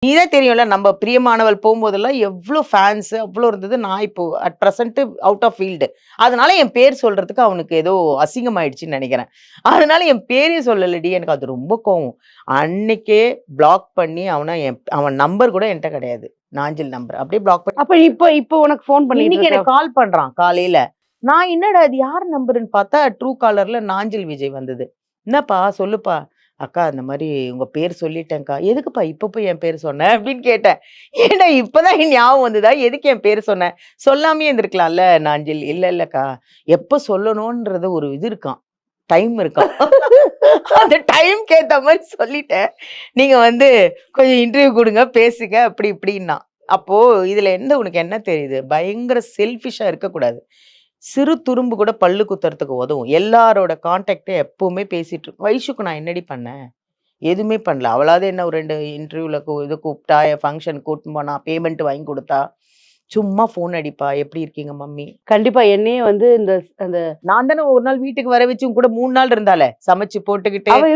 நீதான் தெரியும்ல நம்ம பிரியமானவள் போகும்போதெல்லாம் எவ்வளோ ஃபேன்ஸ் அவ்வளோ இருந்தது. நான் இப்போ at present out of field. அதனால என் பேர் சொல்றதுக்கு அவனுக்கு ஏதோ அசிங்கமாயிடுச்சுன்னு நினைக்கிறேன். அதனால என் பேரே சொல்லலடி. எனக்கு அது ரொம்ப கோவம். அன்னைக்கே பிளாக் பண்ணி அவன் நம்பர் கூட என்கிட்ட கிடையாது. நாஞ்சில் நம்பர். அப்படியே பிளாக் பண்ணி அப்ப இப்போ உனக்கு ஃபோன் பண்ணிட்டு இன்னைக்கு இருக்கா? எனக்கு கால் பண்றான் காலையில. நான் என்னடா இது யார் நம்பருன்னு பார்த்தா ட்ரூ காலர்ல நாஞ்சில் விஜய் வந்தது. என்னப்பா சொல்லுப்பா. அக்கா இந்த மாதிரி உங்க பேர் சொல்லிட்டேன்க்கா. எதுக்குப்பா இப்ப போய் என் பேர் சொன்ன அப்படின்னு கேட்டேன். ஏன்டா இப்பதான் என் ஞாபகம் வந்ததா? எதுக்கு என் பேர் சொன்ன? சொல்லாமயே இருந்திருக்கலாம்ல நாஞ்சில். இல்லக்கா எப்ப சொல்லணும்ன்றது ஒரு இது இருக்காம். டைம் இருக்காம். அந்த டைம்க்கு ஏத்த மாதிரி சொல்லிட்டேன். நீங்க வந்து கொஞ்சம் இன்டர்வியூ கொடுங்க பேசுங்க அப்படி இப்படின்னா. அப்போ இதுல உனக்கு என்ன தெரியுது? பயங்கர செல்ஃபிஷா இருக்கக்கூடாது. சிறு துரும்பு கூட பல்லு குத்துறதுக்கு உதவும். எல்லாரோட கான்டாக்டும் எப்பவுமே பேசிட்டு இருக்கும். வைஷுக்கு நான் என்னடி பண்ணேன்? எதுவுமே பண்ணல. அவளாவது என்ன ஒரு 2 இன்டர்வியூல இது கூப்பிட்டா, ஃபங்ஷன் கூட்டின்னு போனா, பேமெண்ட் வாங்கி கொடுத்தா. சும்மா ஃபோன் அடிப்பா. எப்படி இருக்கீங்க மம்மி? கண்டிப்பா என்னையே வந்து அந்த நான் தானே ஒரு நாள் வீட்டுக்கு வர வச்சு உன் கூட 3 நாள் இருந்தாளே! சமைச்சு போட்டுக்கிட்டு. அவ